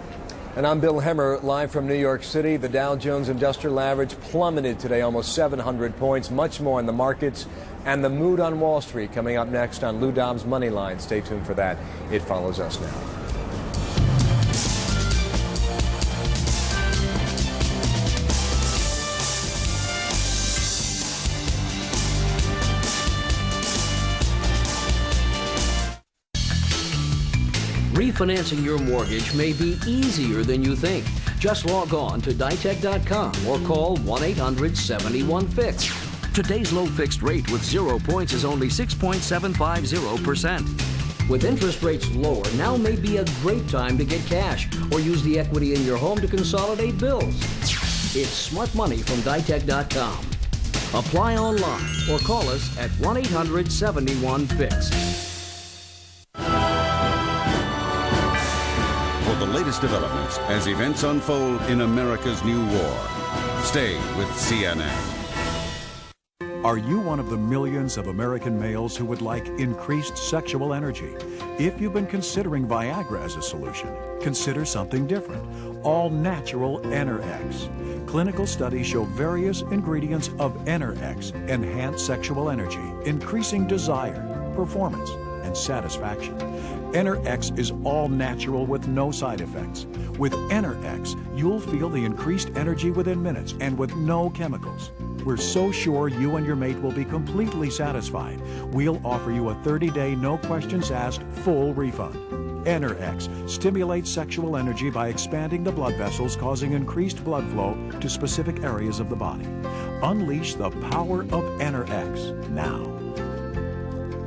And I'm Bill Hemmer, live from New York City. The Dow Jones Industrial Average plummeted today almost 700 points, much more in the markets. And the mood on Wall Street coming up next on Lou Dobbs' Money Line. Stay tuned for that. It follows us now. Refinancing your mortgage may be easier than you think. Just log on to Ditech.com or call 1-800-71-FIX. Today's low fixed rate with 0 points is only 6.750%. With interest rates lower, now may be a great time to get cash or use the equity in your home to consolidate bills. It's smart money from Ditech.com. Apply online or call us at 1-800-71-FIX. For the latest developments as events unfold in America's new war, stay with CNN. Are you one of the millions of American males who would like increased sexual energy? If you've been considering Viagra as a solution, consider something different. All-natural Enerx. Clinical studies show various ingredients of Enerx enhance sexual energy, increasing desire, performance, and satisfaction. Enerx is all natural with no side effects. With Enerx, you'll feel the increased energy within minutes and with no chemicals. We're so sure you and your mate will be completely satisfied. We'll offer you a 30-day, no questions asked, full refund. Enerx stimulates sexual energy by expanding the blood vessels, causing increased blood flow to specific areas of the body. Unleash the power of Enerx now.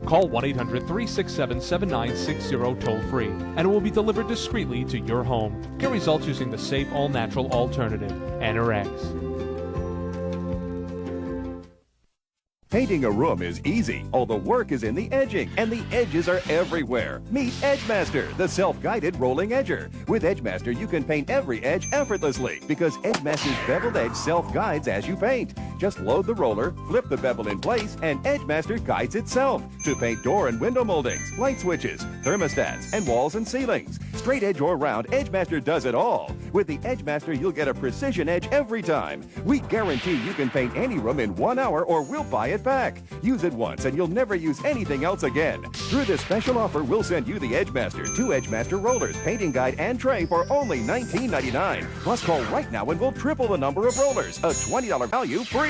Call 1-800-367-7960 toll-free, and it will be delivered discreetly to your home. Get results using the safe, all-natural alternative, Enerx. Painting a room is easy. All the work is in the edging, and the edges are everywhere. Meet Edgemaster, the self-guided rolling edger. With Edgemaster, you can paint every edge effortlessly because Edgemaster's beveled edge self-guides as you paint. Just load the roller, flip the bevel in place, and Edgemaster guides itself to paint door and window moldings, light switches, thermostats, and walls and ceilings. Straight edge or round, Edgemaster does it all. With the Edgemaster, you'll get a precision edge every time. We guarantee you can paint any room in 1 hour or we'll buy it back. Use it once and you'll never use anything else again. Through this special offer, we'll send you the Edgemaster, 2 Edgemaster rollers, painting guide, and tray for only $19.99. Plus, call right now and we'll triple the number of rollers. A $20 value free.